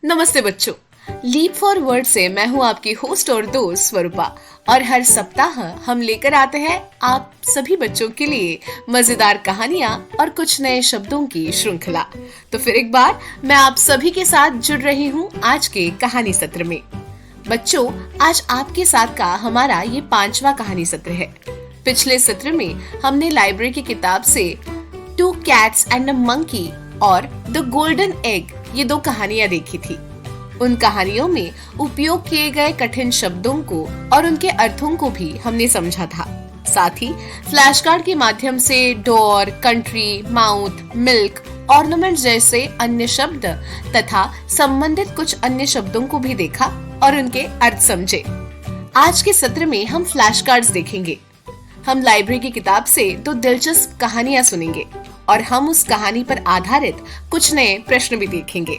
नमस्ते बच्चों। Leap for word से मैं हूँ आपकी होस्ट और दोस्त स्वरूपा और हर सप्ताह हम लेकर आते हैं आप सभी बच्चों के लिए मजेदार कहानियाँ और कुछ नए शब्दों की श्रृंखला। तो फिर एक बार मैं आप सभी के साथ जुड़ रही हूँ आज के कहानी सत्र में। बच्चों, आज आपके साथ का हमारा ये 5वां कहानी सत्र है। पिछले सत्र में हमने लाइब्रेरी की किताब से two cats and a monkey और द गोल्डन एग ये 2 कहानियां देखी थी। उन कहानियों में उपयोग किए गए कठिन शब्दों को और उनके अर्थों को भी हमने समझा था। साथ ही फ्लैश कार्ड के माध्यम से door, country, mouth, milk, ornaments जैसे अन्य शब्द तथा संबंधित कुछ अन्य शब्दों को भी देखा और उनके अर्थ समझे। आज के सत्र में हम फ्लैश कार्ड्स देखेंगे। हम लाइब्रेरी की किताब से 2 दिलचस्प कहानियां सुनेंगे और हम उस कहानी पर आधारित कुछ नए प्रश्न भी देखेंगे।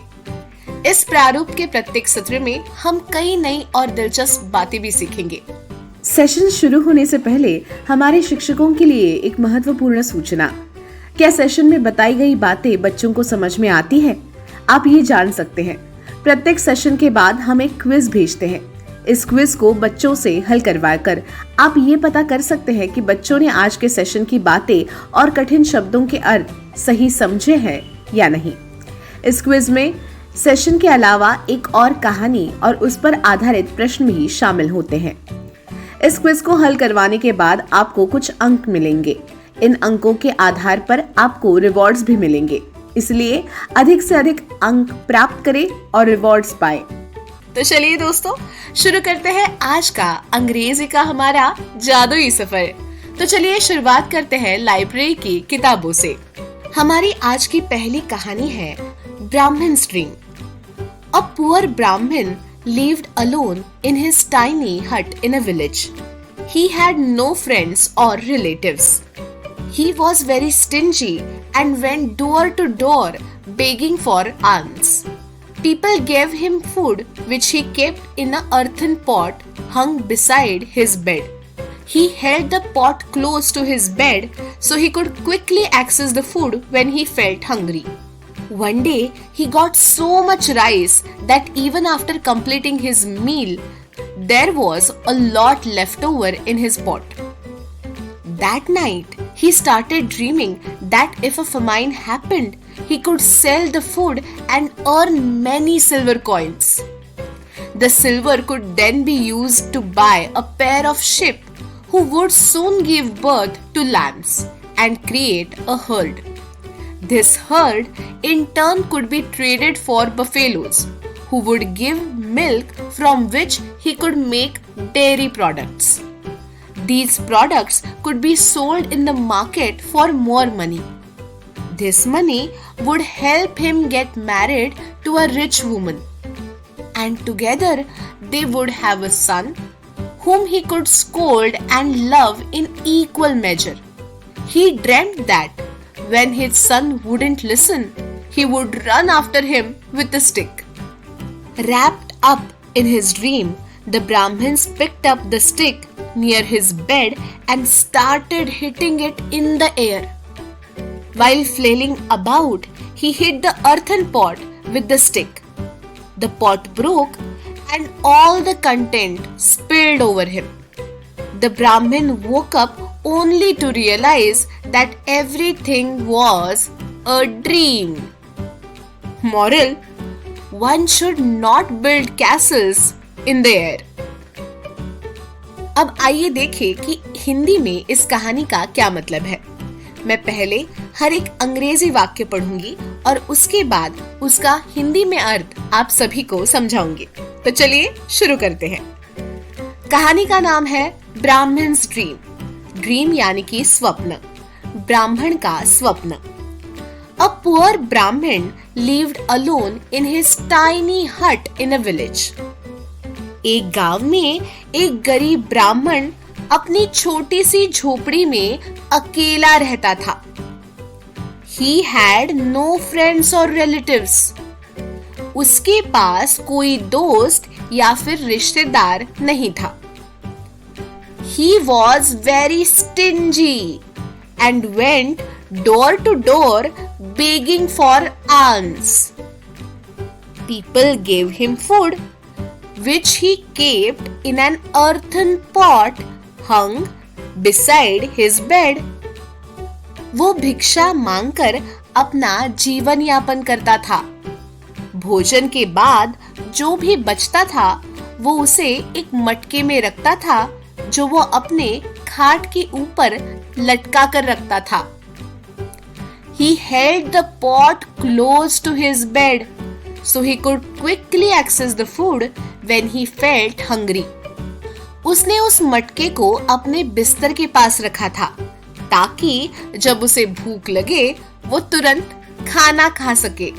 इस प्रारूप के प्रत्येक सत्र में हम कई नई और दिलचस्प बातें भी सीखेंगे। सेशन शुरू होने से पहले हमारे शिक्षकों के लिए एक महत्वपूर्ण सूचना। क्या सेशन में बताई गई बातें बच्चों को समझ में आती है? आप ये जान सकते हैं। प्रत्येक सेशन के बाद हम एक क्विज भेजते हैं। इस क्विज को बच्चों से हल करवाकर आप ये पता कर सकते हैं कि बच्चों ने आज के सेशन की बातें और कठिन शब्दों के अर्थ सही समझे हैं या नहीं। इस क्विज में सेशन के अलावा एक और कहानी और उस पर आधारित प्रश्न भी शामिल होते हैं। इस क्विज को हल करवाने के बाद आपको कुछ अंक मिलेंगे। इन अंकों के आधार पर आपको रिवॉर्ड्स भी मिलेंगे, इसलिए अधिक से अधिक अंक प्राप्त करें और रिवॉर्ड्स पाएं। तो चलिए दोस्तों, शुरू करते हैं आज का अंग्रेजी का हमारा जादुई सफर। तो चलिए शुरुआत करते हैं लाइब्रेरी की किताबों से। हमारी आज की पहली कहानी है ब्राह्मण्स ड्रीम। अ पुअर ब्राह्मण lived alone in his tiny hut in a village. He had no friends or relatives. He was very stingy and went door to door begging for alms. People gave him food which he kept in an earthen pot hung beside his bed. He held the pot close to his bed so he could quickly access the food when he felt hungry. One day, he got so much rice that even after completing his meal, there was a lot left over in his pot. That night, he started dreaming that if a famine happened, he could sell the food and earn many silver coins. The silver could then be used to buy a pair of sheep who would soon give birth to lambs and create a herd. This herd in turn could be traded for buffaloes who would give milk from which he could make dairy products. These products could be sold in the market for more money. This money would help him get married to a rich woman, and together they would have a son whom he could scold and love in equal measure. He dreamt that when his son wouldn't listen, he would run after him with a stick. Wrapped up in his dream, the Brahmins picked up the stick near his bed and started hitting it in the air. While flailing about, he hit the earthen pot with the stick. The pot broke and all the content spilled over him. The Brahmin woke up only to realize that everything was a dream. Moral: one should not build castles in the air. अब आइए देखें कि हिंदी में इस कहानी का क्या मतलब है। मैं पहले हर एक अंग्रेजी वाक्य पढ़ूंगी और उसके बाद उसका हिंदी में अर्थ आप सभी को समझाऊंगी। तो चलिए शुरू करते हैं। कहानी का नाम है ब्राह्मण्स ड्रीम। ड्रीम यानी कि स्वप्न, ब्राह्मण का स्वप्न। अ पुअर ब्राह्मण lived alone in his tiny hut in a village. एक गांव में एक गरीब ब्राह्मण अपनी छोटी सी झोपड़ी में अकेला रहता था। He had no friends or relatives. उसके पास कोई दोस्त या फिर रिश्तेदार नहीं था। He was very stingy and went door to door begging for alms. people gave him food, which he kept in an earthen pot hung beside his bed. वो भिक्षा मांगकर अपना जीवन यापन करता था। भोजन के बाद जो भी बचता था वो उसे एक मटके में रखता था जो वो अपने खाट के ऊपर लटका कर रखता था। He held the pot close to his bed so he could quickly access the food when he felt hungry. उसने उस मटके को अपने बिस्तर के पास रखा था ताकि जब उसे भूख लगे वो तुरंत खाना खा सके।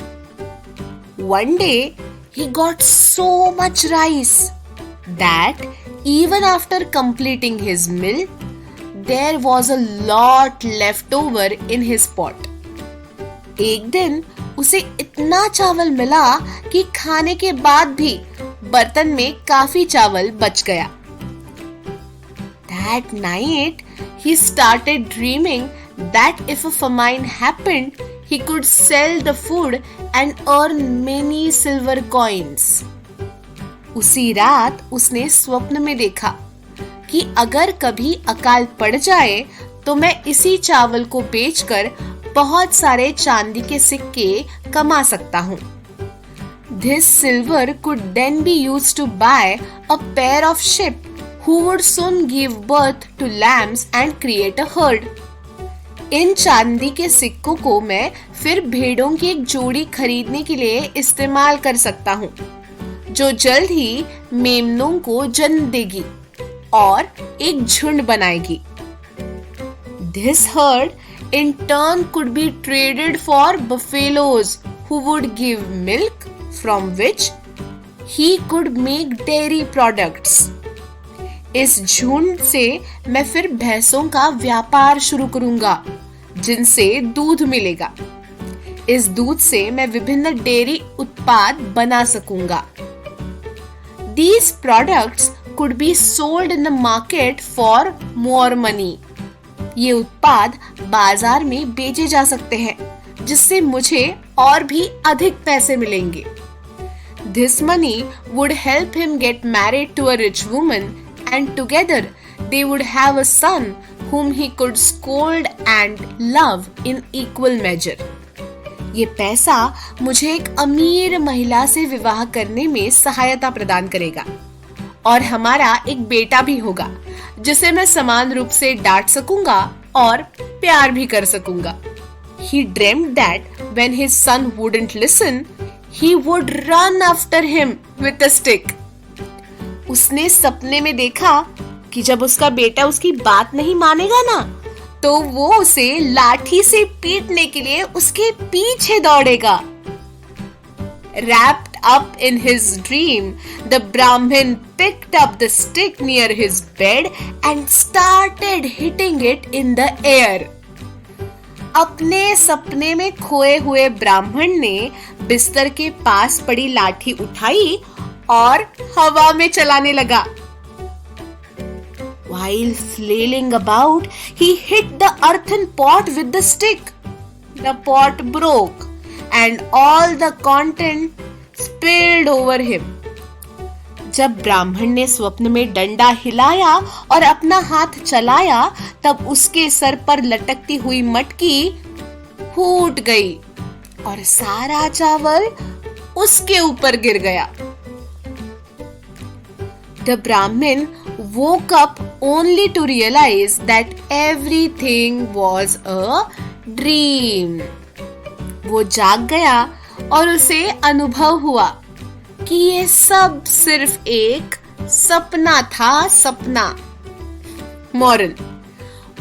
One day he got so much rice that even after completing his meal, there was a lot left over in his pot. एक दिन उसे इतना चावल मिला कि खाने के बाद भी बर्तन में काफी चावल बच गया। That night he started dreaming that if a famine happened, he could sell the food and earn many silver coins. उसी रात उसने स्वप्न में देखा कि अगर कभी अकाल पड़ जाए तो मैं इसी चावल को बेचकर बहुत सारे चांदी के सिक्के कमा सकता हूँ। This silver could then be used to buy a pair of sheep who would soon give birth to lambs and create a herd. इन चांदी के सिक्कों को मैं फिर भेड़ों की एक जोड़ी खरीदने के लिए इस्तेमाल कर सकता हूँ जो जल्द ही मेमनों को जन्म देगी और एक झुंड बनाएगी। This herd in turn could be traded for buffaloes who would give milk from which he could make dairy products. इस झुंड से मैं फिर भैंसों का व्यापार शुरू करूंगा जिनसे दूध मिलेगा। इस दूध से मैं विभिन्न डेयरी उत्पाद बना सकूंगा। These products could be sold in the market for more money. ये उत्पाद बाजार में बेचे जा सकते हैं जिससे मुझे और भी अधिक पैसे मिलेंगे। This money would help him get married to a rich woman and together they would have a son whom he could scold and love in equal measure. ये पैसा मुझे एक अमीर महिला से विवाह करने में सहायता प्रदान करेगा और हमारा एक बेटा भी होगा जिसे मैं समान रूप से डांट सकूंगा और प्यार भी कर सकूंगा। He dreamed that when his son wouldn't listen, he would run after him with a stick. उसने सपने में देखा कि जब उसका बेटा उसकी बात नहीं मानेगा ना तो वो उसे लाठी से पीटने के लिए उसके पीछे दौड़ेगा। Wrapped up in his dream, the Brahmin picked up the stick near his bed and started hitting it in the air. अपने सपने में खोए हुए ब्राह्मण ने बिस्तर के पास पड़ी लाठी उठाई और हवा में चलाने लगा। While flailing about, he hit the earthen pot with the stick. The pot broke and all the content spilled over him. जब ब्राह्मण ने स्वप्न में डंडा हिलाया और अपना हाथ चलाया तब उसके सर पर लटकती हुई मटकी फूट गई और सारा चावल उसके ऊपर गिर गया। The Brahmin woke up only to realize that everything was a dream. वो जाग गया और उसे अनुभव हुआ कि ये सब सिर्फ एक सपना था, सपना। Moral: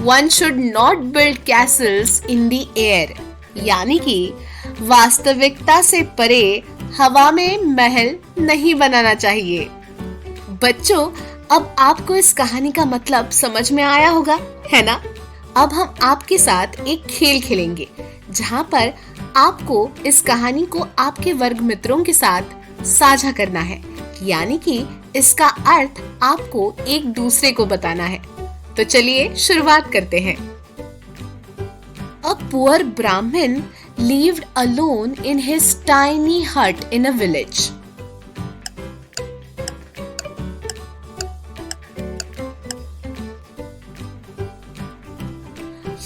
One should not build castles in the air. यानी कि वास्तविकता से परे हवा में महल नहीं बनाना चाहिए। बच्चों, अब आपको इस कहानी का मतलब समझ में आया होगा, है ना? अब हम आपके साथ एक खेल खेलेंगे जहाँ पर आपको इस कहानी को आपके वर्ग मित्रों के साथ साझा करना है, यानी कि इसका अर्थ आपको एक दूसरे को बताना है। तो चलिए शुरुआत करते हैं। A poor Brahmin lived alone in his tiny hut in a village.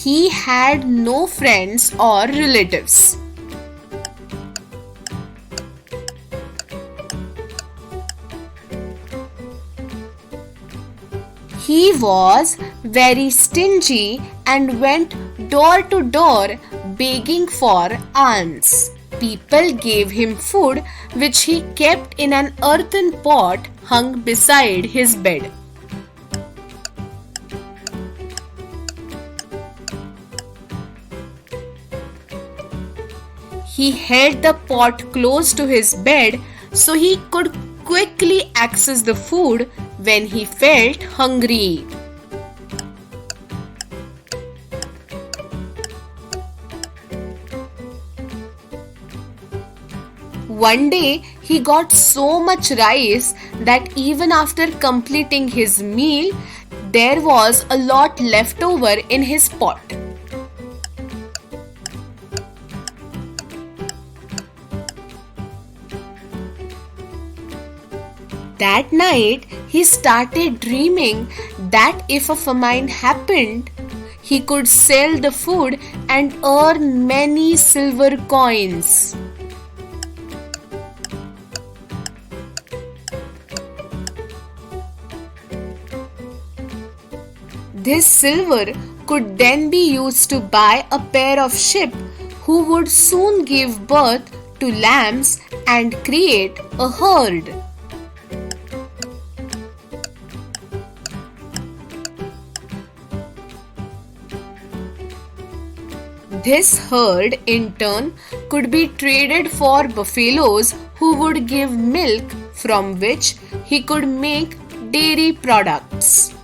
He had no friends or relatives. He was very stingy and went door to door begging for alms. People gave him food which he kept in an earthen pot hung beside his bed. He held the pot close to his bed so he could quickly access the food when he felt hungry. One day he got so much rice that even after completing his meal, there was a lot left over in his pot. That night, he started dreaming that if a famine happened, he could sell the food and earn many silver coins. This silver could then be used to buy a pair of sheep who would soon give birth to lambs and create a herd. This herd in turn could be traded for buffaloes who would give milk from which he could make dairy products.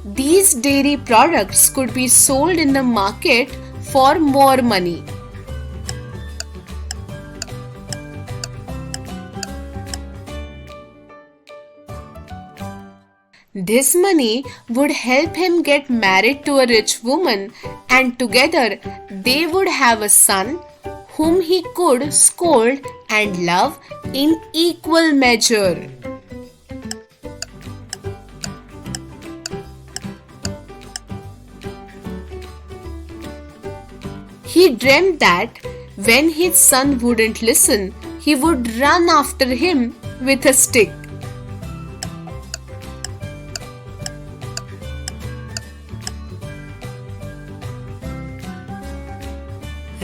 These dairy products could be sold in the market for more money. This money would help him get married to a rich woman, and together they would have a son whom he could scold and love in equal measure. He dreamt that when his son wouldn't listen, he would run after him with a stick.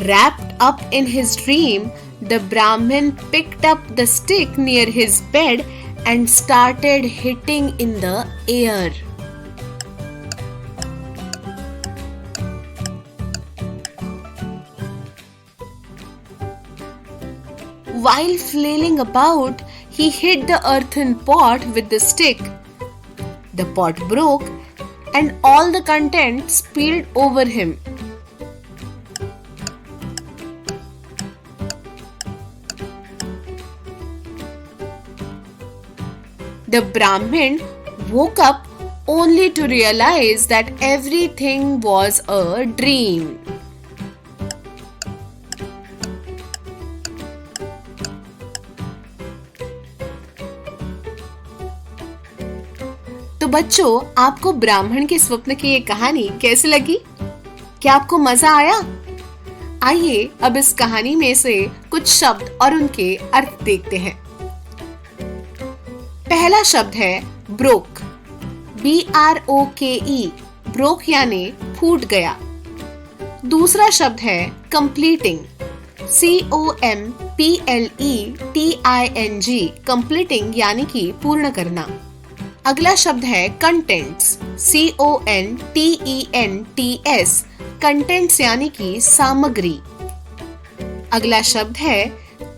Wrapped up in his dream, the Brahmin picked up the stick near his bed and started hitting in the air. While flailing about, he hit the earthen pot with the stick. The pot broke and all the contents spilled over him. The Brahmin woke up only to realize that everything was a dream. तो बच्चों, आपको ब्राह्मण के स्वप्न की ये कहानी कैसी लगी? क्या आपको मजा आया? आइए अब इस कहानी में से कुछ शब्द और उनके अर्थ देखते हैं। पहला शब्द है ब्रोक, BROKE, ब्रोक यानी फूट गया। दूसरा शब्द है कंप्लीटिंग, COMPLETING, कंप्लीटिंग यानी कि पूर्ण करना। अगला शब्द है कंटेंट्स, CONTENTS, कंटेंट्स यानी कि सामग्री। अगला शब्द है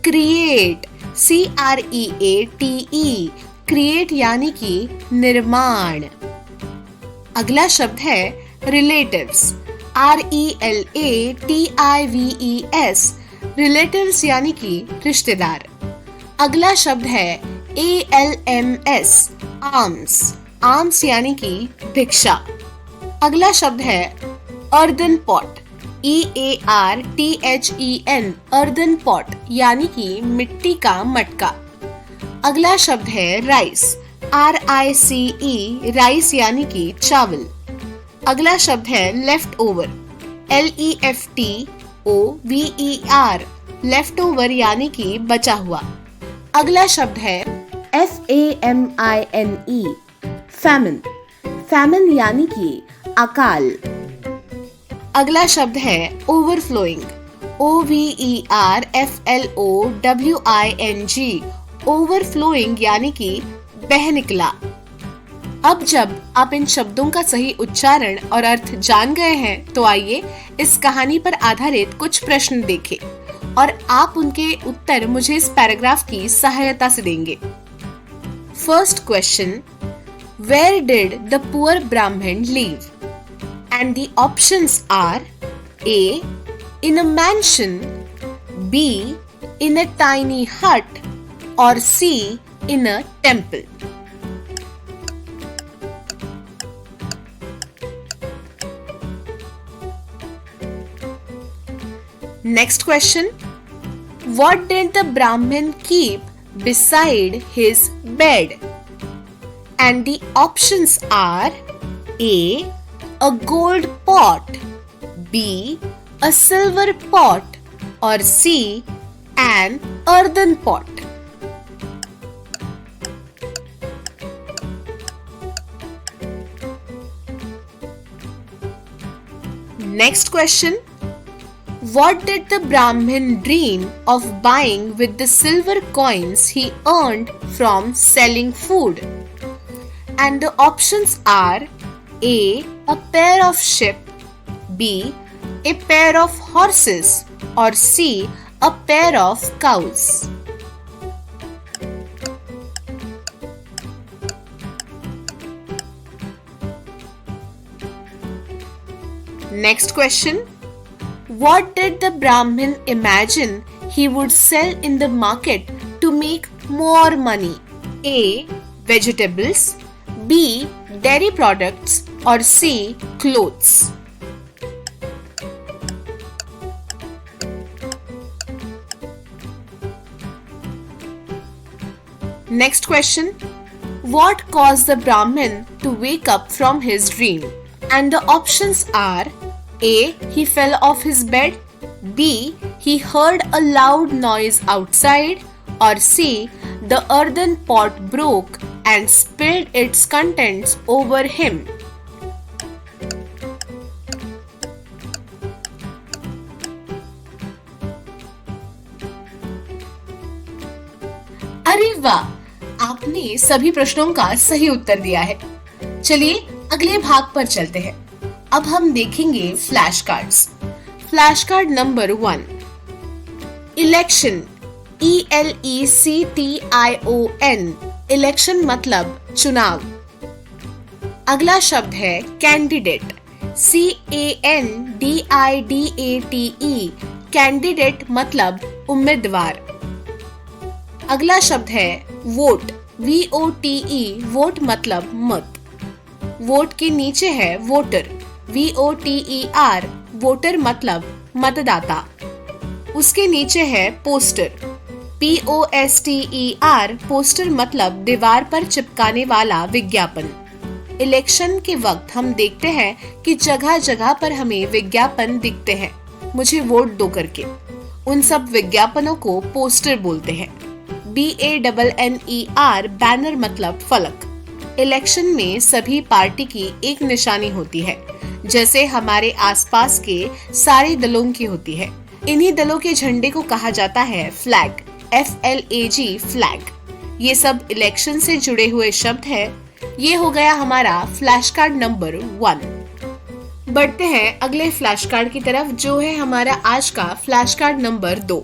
क्रिएट, CREATE, क्रिएट यानी कि निर्माण। अगला शब्द है रिलेटिव्स, RELATIVES, रिलेटिव्स यानी कि रिश्तेदार। अगला शब्द है ALMS, आर्म्स। आर्म्स यानी कि भिक्षा। अगला शब्द है earthen pot, EARTHEN, earthen pot यानी कि मिट्टी का मटका। अगला शब्द है राइस, RICE, राइस यानी कि चावल। अगला शब्द है left over, LEFTOVER, left over यानी कि बचा हुआ। अगला शब्द है FAMINE, फैमिन, फैमिन यानी कि अकाल। अगला शब्द है ओवरफ्लोइंग, OVERFLOWING, ओवरफ्लोइंग यानी कि बह निकला। अब जब आप इन शब्दों का सही उच्चारण और अर्थ जान गए हैं, तो आइए इस कहानी पर आधारित कुछ प्रश्न देखें और आप उनके उत्तर मुझे इस पैराग्राफ की सहायता से देंगे। First question, where did the poor Brahmin live? And the options are A, in a mansion, B, in a tiny hut, or C, in a temple. Next question, what did the Brahmin keep beside his bed? And the options are A, a gold pot, B, a silver pot, or C, an earthen pot. Next question, what did the Brahmin dream of buying with the silver coins he earned from selling food? And the options are A, a pair of sheep, B, a pair of horses, or C, a pair of cows. Next question, what did the Brahmin imagine he would sell in the market to make more money? A, vegetables, B, dairy products, or C, clothes. Next question, what caused the Brahmin to wake up from his dream? And the options are A, he fell off his bed, B, he heard a loud noise outside, or C, the earthen pot broke and spilled its contents over him. अरे वाह, आपने सभी प्रश्नों का सही उत्तर दिया है। चलिए अगले भाग पर चलते हैं। अब हम देखेंगे flash cards. Flash card number 1, election, ELECTION, election मतलब चुनाव। अगला शब्द है कैंडिडेट, CANDIDATE, कैंडिडेट मतलब उम्मीदवार। अगला शब्द है वोट, VOTE, वोट मतलब मत। वोट के नीचे है वोटर, VOTER, वोटर मतलब मतदाता। उसके नीचे है पोस्टर, POSTER, पोस्टर मतलब दीवार पर चिपकाने वाला विज्ञापन। इलेक्शन के वक्त हम देखते हैं कि जगह जगह पर हमें विज्ञापन दिखते हैं, मुझे वोट दो करके। उन सब विज्ञापनों को पोस्टर बोलते हैं। BANNER, बैनर मतलब फलक। इलेक्शन में सभी पार्टी की एक निशानी होती है, जैसे हमारे आसपास के सारे दलों की होती है। इन्हीं दलों के झंडे को कहा जाता है फ्लैग, FLAG, फ्लैग। ये सब इलेक्शन से जुड़े हुए शब्द है। ये हो गया हमारा फ्लैश कार्ड नंबर 1। बढ़ते हैं अगले फ्लैश कार्ड की तरफ, जो है हमारा आज का फ्लैश कार्ड नंबर 2।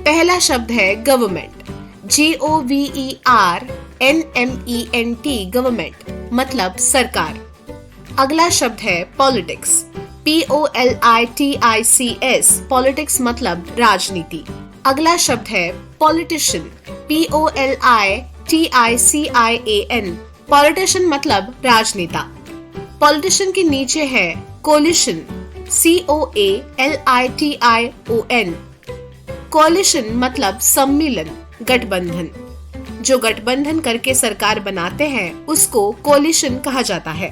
पहला शब्द है गवर्नमेंट, GOVERNMENT, गवर्नमेंट मतलब सरकार। अगला शब्द है पॉलिटिक्स, POLITICS, पॉलिटिक्स मतलब राजनीति। अगला शब्द है पॉलिटिशियन, POLITICIAN, पॉलिटिशियन मतलब राजनेता। पॉलिटिशियन के नीचे है कोलिशन, COALITION। कोलिशन मतलब सम्मिलन, गठबंधन। जो गठबंधन करके सरकार बनाते हैं उसको कोलिशन कहा जाता है।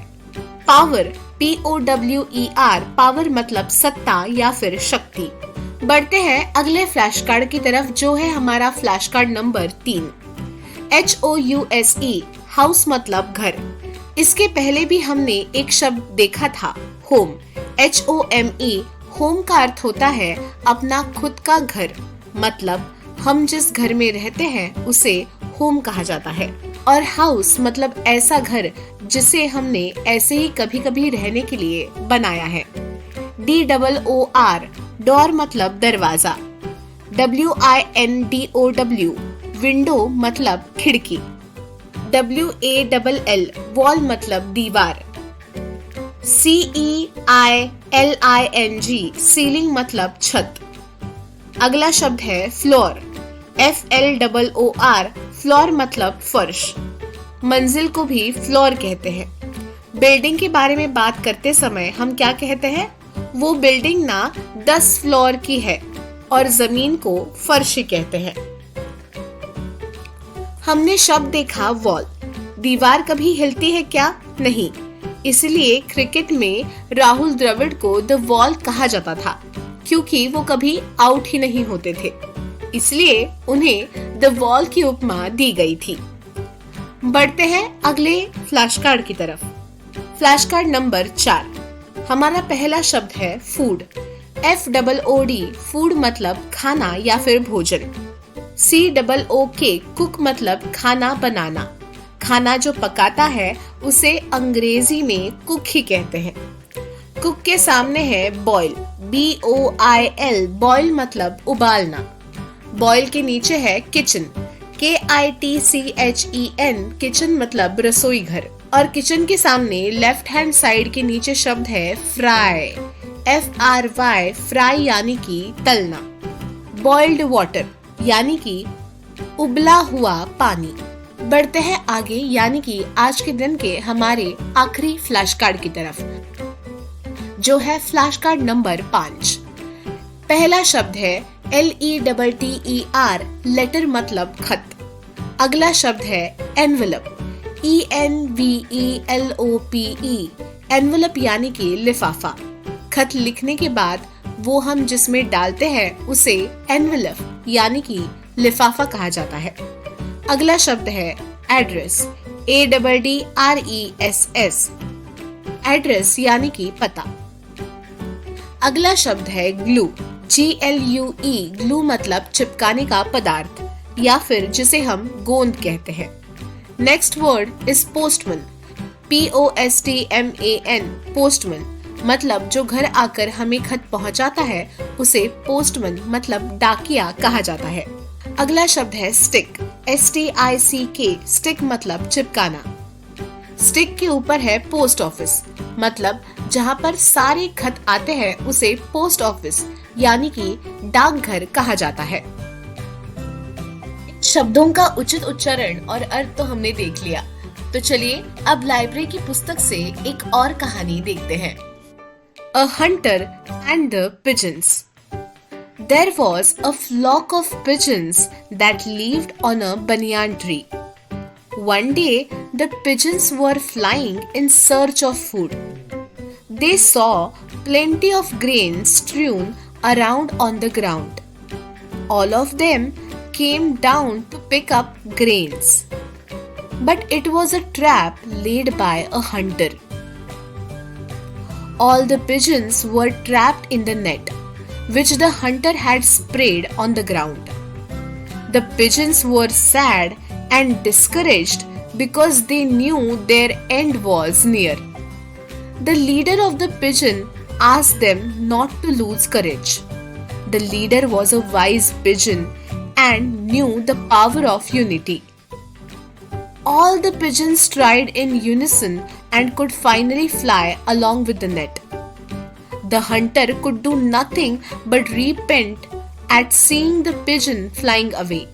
पावर, POWER, पावर मतलब सत्ता या फिर शक्ति। बढ़ते हैं अगले फ्लैश कार्ड की तरफ, जो है हमारा flash card number 3। HOUSE, house मतलब घर। इसके पहले भी हमने एक शब्द देखा था, होम। HOME, होम का अर्थ होता है अपना खुद का घर, मतलब हम जिस घर में रहते हैं उसे होम कहा जाता है। और हाउस मतलब ऐसा घर जिसे हमने ऐसे ही कभी कभी रहने के लिए बनाया है। DOOR, डोर मतलब दरवाजा। WINDOW, विंडो मतलब खिड़की। WALL, वॉल मतलब दीवार। CEILING, सीलिंग मतलब छत। अगला शब्द है फ्लोर, FLOOR, फ्लोर मतलब फर्श। मंजिल को भी फ्लोर कहते हैं। बिल्डिंग के बारे में बात करते समय हम क्या कहते हैं? वो बिल्डिंग ना 10 फ्लोर की है, और जमीन को फर्श कहते हैं। हमने शब्द देखा वॉल। दीवार कभी हिलती है क्या? नहीं। इसलिए क्रिकेट में राहुल द्रविड़ को द वॉल कहा जाता था, क्योंकि वो कभी आउट ही नहीं होते थे, इसलिए उन्हें द वॉल की उपमा दी गई थी। बढ़ते हैं अगले फ्लैश कार्ड की तरफ। Flash card number 4। हमारा पहला शब्द है फूड, FOOD, फूड मतलब खाना या फिर भोजन। COOK, कुक मतलब खाना बनाना। खाना जो पकाता है उसे अंग्रेजी में कुक ही कहते हैं। कुक के सामने है बॉयल, BOIL, बॉयल मतलब उबालना। बॉयल के नीचे है किचन, KITCHEN, किचन मतलब रसोई घर। और किचन के सामने लेफ्ट हैंड साइड के नीचे शब्द है फ्राई, FRY, फ्राई यानी कि तलना। बॉइल्ड वाटर यानी कि उबला हुआ पानी। बढ़ते हैं आगे, यानी कि आज के दिन के हमारे आखिरी फ्लैश कार्ड की तरफ, जो है फ्लैश कार्ड नंबर 5। पहला शब्द है LETTER, लेटर मतलब खत। अगला शब्द है एनवेलप, ENVELOPE, एनवेलप यानी कि लिफाफा। खत लिखने के बाद वो हम जिसमें डालते हैं उसे एनवेलप यानी कि लिफाफा कहा जाता है। अगला शब्द है एड्रेस, ADDRESS, एड्रेस यानी कि पता। अगला शब्द है ग्लू, GLUE, ग्लू मतलब चिपकाने का पदार्थ या फिर जिसे हम गोंद कहते हैं। Next word is postman, POSTMAN, postman मतलब जो घर आकर हमें खत पहुंचाता है उसे पोस्टमैन मतलब डाकिया कहा जाता है। अगला शब्द है स्टिक, STICK, स्टिक मतलब चिपकाना। स्टिक के ऊपर है पोस्ट ऑफिस, मतलब जहाँ पर सारे खत आते हैं उसे पोस्ट ऑफिस यानी कि डाकघर कहा जाता है। शब्दों का उचित उच्चारण और अर्थ तो हमने देख लिया, तो चलिए अब लाइब्रेरी की पुस्तक से एक और कहानी देखते हैं। A hunter and the pigeons. There was a flock of pigeons that lived on a banyan tree. One day, the pigeons were flying in search of food. They saw plenty of grain strewn around on the ground. All of them came down to pick up grains. But it was a trap laid by a hunter. All the pigeons were trapped in the net, which the hunter had spread on the ground. The pigeons were sad and discouraged because they knew their end was near. The leader of the pigeon asked them not to lose courage. The leader was a wise pigeon and knew the power of unity. All the pigeons tried in unison and could finally fly along with the net. The hunter could do nothing but repent at seeing the pigeon flying away.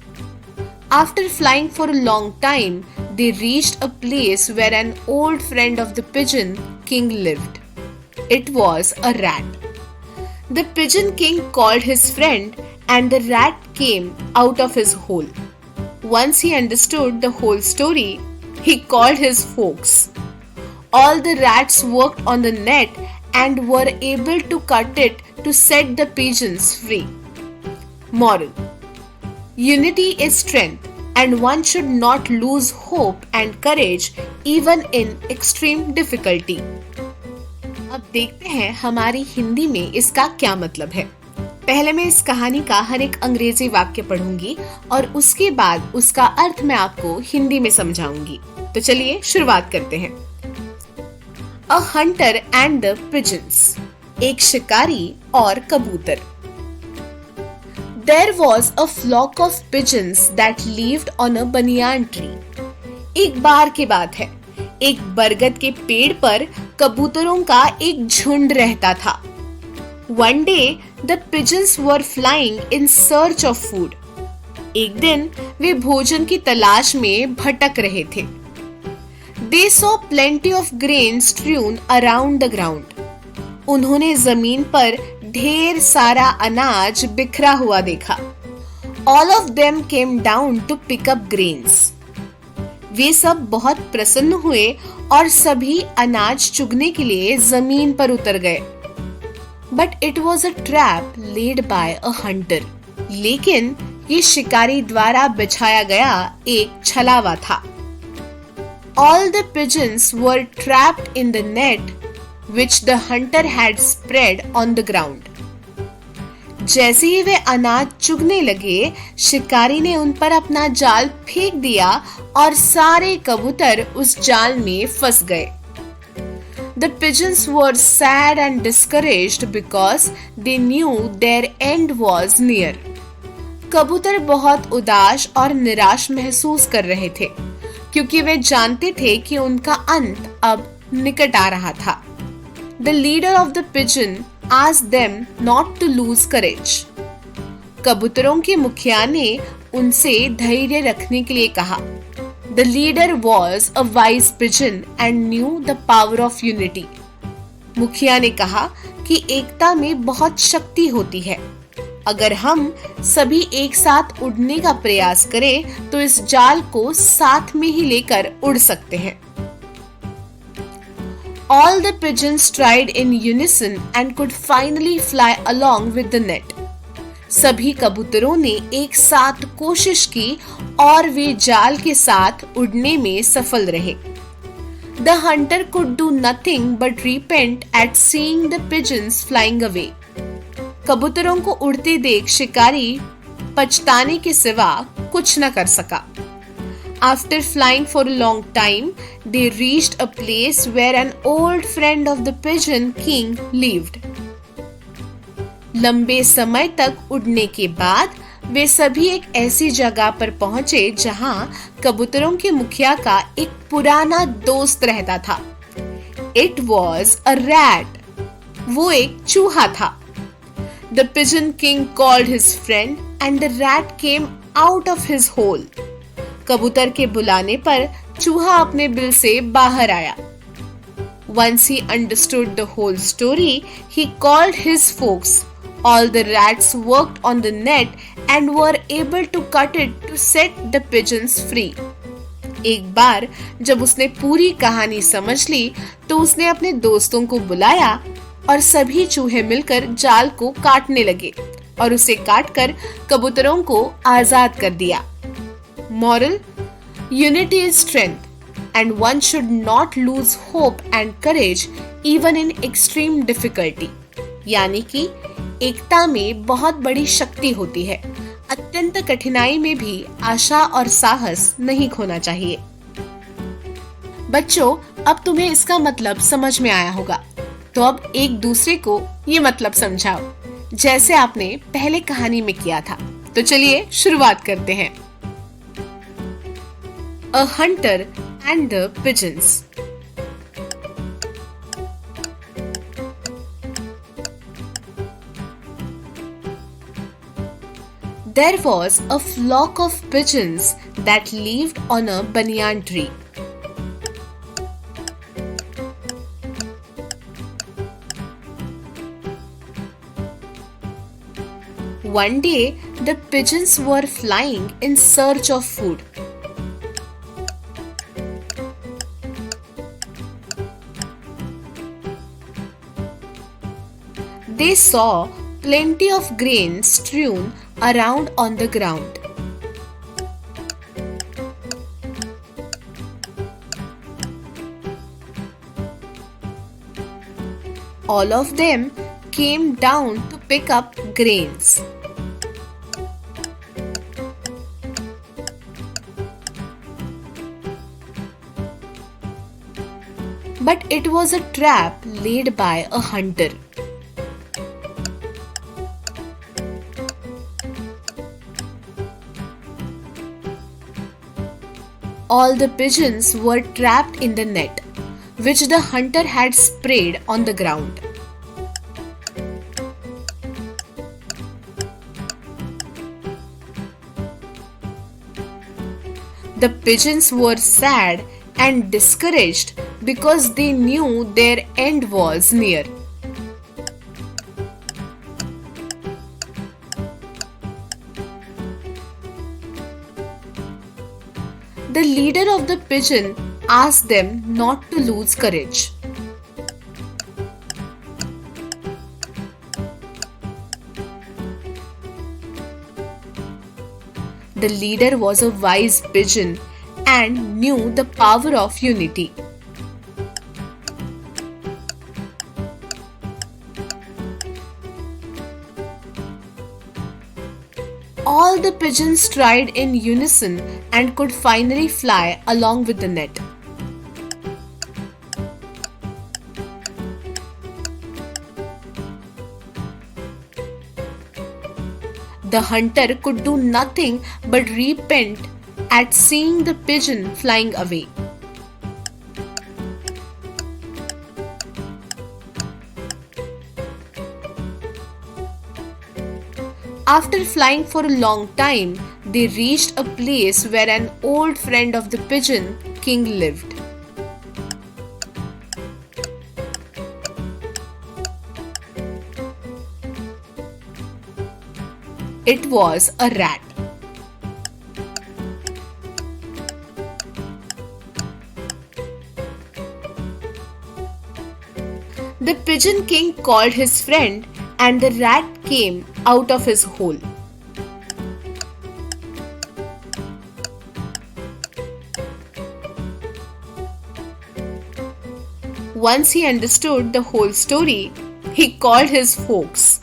After flying for a long time, they reached a place where an old friend of the pigeon king lived. It was a rat. The pigeon king called his friend, and the rat came out of his hole. Once he understood the whole story, he called his folks. All the rats worked on the net and were able to cut it to set the pigeons free. Moral: Unity is strength, and one should not lose hope and courage even in extreme difficulty. अब देखते हैं हमारी हिंदी में इसका क्या मतलब है। पहले मैं इस कहानी का हर एक अंग्रेजी वाक्य पढ़ूंगी और उसके बाद उसका अर्थ मैं आपको हिंदी में समझाऊंगी। तो चलिए शुरुआत करते हैं। A hunter and the pigeons, एक शिकारी और कबूतर। There was a flock of pigeons that lived on a banyan tree. एक बार की बात है, एक बरगद के पेड़ पर कबूतरों का एक झुंड रहता था। One day, the pigeons were flying in search of food. एक दिन वे भोजन की तलाश में भटक रहे थे। They saw plenty of grain strewn around the ground. उन्होंने जमीन पर ढेर सारा अनाज बिखरा हुआ देखा। All of them came down to pick up grains. वे सब बहुत प्रसन्न हुए और सभी अनाज चुगने के लिए जमीन पर उतर गए। But it was a trap laid by a hunter. लेकिन ये शिकारी द्वारा बिछाया गया एक छलावा था। All the pigeons were trapped in the net which the hunter had spread on the ground. जैसे ही वे अनाज चुगने लगे, शिकारी ने उन पर अपना जाल फेंक दिया और सारे कबूतर उस जाल में फंस गए। The pigeons were sad and discouraged because they knew their end was near. कबूतर बहुत उदास और निराश महसूस कर रहे थे, क्योंकि वे जानते थे कि उनका अंत अब निकट आ रहा था। The leader of the pigeon asked them not to lose courage. कबूतरों के मुखिया ने उनसे धैर्य रखने के लिए कहा। The leader was a wise pigeon and knew the power of unity. मुखिया ने कहा कि एकता में बहुत शक्ति होती है। अगर हम सभी एक साथ उड़ने का प्रयास करें तो इस जाल को साथ में ही लेकर उड़ सकते हैं। All the pigeons tried in unison and could finally fly along with the net. सभी कबूतरों ने एक साथ कोशिश की और वे जाल के साथ उड़ने में सफल रहे। The hunter could do nothing but repent at seeing the pigeons flying away. कबूतरों को उड़ते देख शिकारी पछताने के सिवा कुछ न कर सका। After flying for a long time, they reached a place where an old friend of the pigeon king lived. लंबे समय तक उड़ने के बाद वे सभी एक ऐसी जगह पर पहुंचे जहां कबूतरों के मुखिया का एक पुराना दोस्त रहता था। It was a rat. वो एक चूहा था। The pigeon king called his friend, and the rat came out of his hole. कबूतर के बुलाने पर चूहा अपने बिल से बाहर आया। Once he understood the whole story, he called his folks. All the rats worked on the net and were able to cut it to set the pigeons free. एक बार जब उसने पूरी कहानी समझ ली तो उसने अपने दोस्तों को बुलाया और सभी चूहे मिलकर जाल को काटने लगे और उसे काटकर कबूतरों को आजाद कर दिया। Moral: Unity is strength, and one should not lose hope and courage even in extreme difficulty. यानी कि एकता में बहुत बड़ी शक्ति होती है। अत्यंत कठिनाई में भी आशा और साहस नहीं खोना चाहिए। बच्चों, अब तुम्हें इसका मतलब समझ में आया होगा, तो अब एक दूसरे को ये मतलब समझाओ, जैसे आपने पहले कहानी में किया था। तो चलिए शुरुआत करते हैं। A hunter and the pigeons. There was a flock of pigeons that lived on a banyan tree. One day, the pigeons were flying in search of food. They saw plenty of grain strewn around on the ground. All of them came down to pick up grains. But it was a trap laid by a hunter. All the pigeons were trapped in the net, which the hunter had spread on the ground. The pigeons were sad and discouraged because they knew their end was near. The leader of the pigeon asked them not to lose courage. The leader was a wise pigeon and knew the power of unity. All the pigeons tried in unison and could finally fly along with the net. The hunter could do nothing but repent at seeing the pigeon flying away. After flying for a long time, they reached a place where an old friend of the pigeon king lived. It was a rat. The pigeon king called his friend, and the rat came out of his hole. Once he understood the whole story, he called his folks.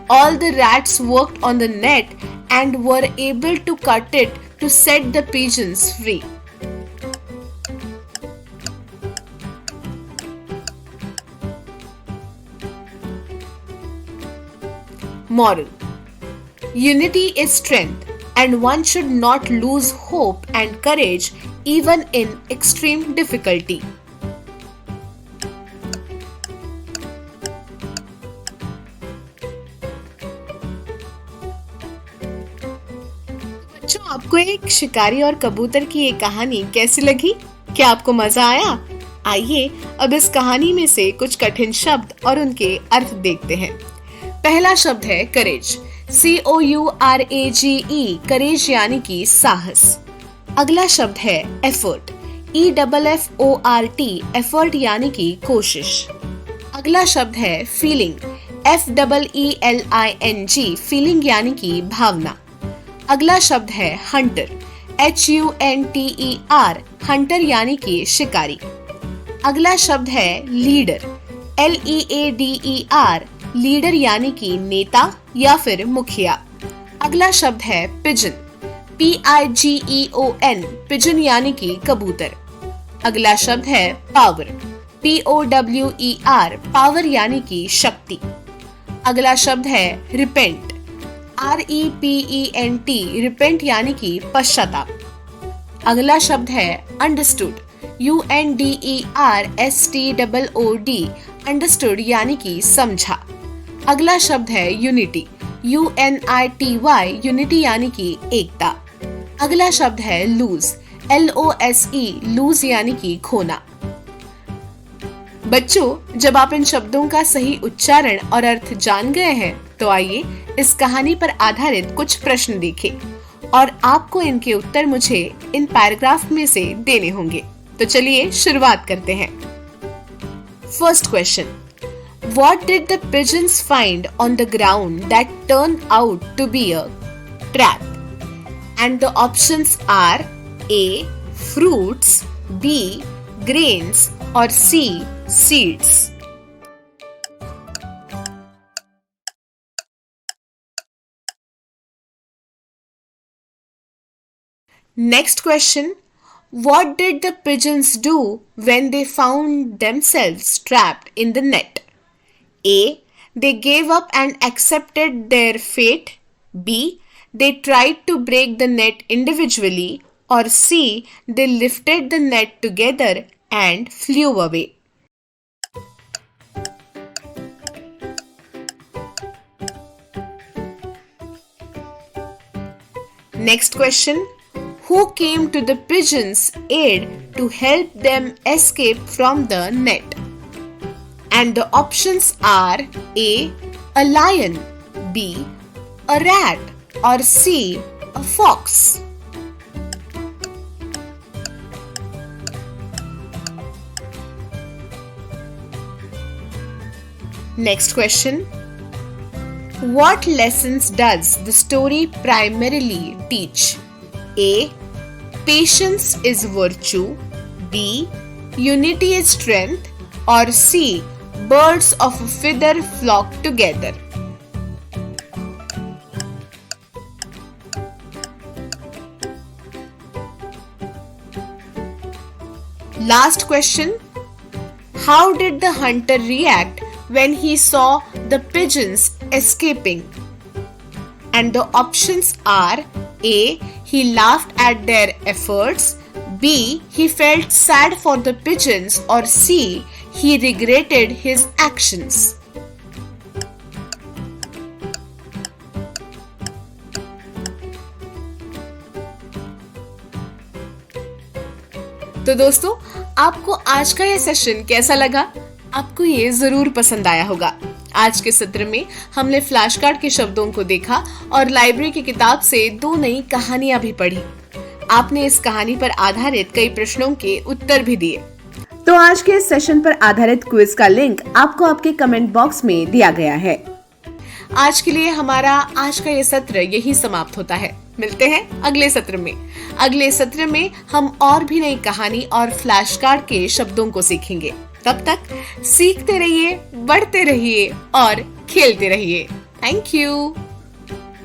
All the rats worked on the net and were able to cut it to set the pigeons free. Moral: Unity is strength, and one should not lose hope and courage even in extreme difficulty. बच्चों, आपको एक शिकारी और कबूतर की ये कहानी कैसी लगी? क्या आपको मजा आया? आइए अब इस कहानी में से कुछ कठिन शब्द और उनके अर्थ देखते हैं। पहला शब्द है करेज, COURAGE, करेज यानी कि साहस। अगला शब्द है एफर्ट, EFFORT, एफर्ट यानी कि कोशिश। अगला शब्द है फीलिंग, FEELING, फीलिंग यानी कि भावना। अगला शब्द है हंटर, HUNTER, हंटर यानी कि शिकारी। अगला शब्द है लीडर, LEADER, लीडर यानी कि नेता या फिर मुखिया। अगला शब्द है पिजन, PIGEON, पिजन यानी कि कबूतर। अगला शब्द है पावर, POWER, पावर यानी कि शक्ति। अगला शब्द है रिपेंट, REPENT, रिपेंट यानी कि पश्चाताप। अगला शब्द है अंडरस्टूड, UNDERSTOOD, अंडरस्टूड यानी कि समझा। अगला शब्द है यूनिटी, UNITY, यूनिटी यानी कि एकता। अगला शब्द है लूज, LOSE, लूज यानी कि खोना। बच्चों, जब आप इन शब्दों का सही उच्चारण और अर्थ जान गए हैं, तो आइए इस कहानी पर आधारित कुछ प्रश्न देखें और आपको इनके उत्तर मुझे इन पैराग्राफ में से देने होंगे। तो चलिए शुरुआत करते हैं। First question, What did the pigeons find on the ground that turned out to be a trap? And the options are A. Fruits, B. Grains, or C. Seeds. Next question. What did the pigeons do when they found themselves trapped in the net? A. They gave up and accepted their fate. B. They tried to break the net individually. Or C. They lifted the net together and flew away. Next question. Who came to the pigeons' aid to help them escape from the net? And the options are A. A lion, B. A rat, or C. A fox. Next question. What lessons does the story primarily teach? A. Patience is virtue. B. Unity is strength. Or C. Birds of a feather flock together. Last question. How did the hunter react when he saw the pigeons escaping? And the options are A. He laughed at their efforts. B. He felt sad for the pigeons. Or C. He regretted his actions. तो दोस्तों, आपको आज का यह session कैसा लगा? आपको ये जरूर पसंद आया होगा। आज के सत्र में हमने फ्लैश कार्ड के शब्दों को देखा और लाइब्रेरी की किताब से 2 नई कहानियां भी पढ़ी। आपने इस कहानी पर आधारित कई प्रश्नों के उत्तर भी दिए। तो आज के इस सेशन पर आधारित क्विज का लिंक आपको आपके कमेंट बॉक्स में दिया गया है। आज के लिए हमारा आज का ये सत्र यही समाप्त होता है। मिलते हैं अगले सत्र में। अगले सत्र में हम और भी नई कहानी और फ्लैश कार्ड के शब्दों को सीखेंगे। तब तक सीखते रहिए, बढ़ते रहिए और खेलते रहिए। Thank you.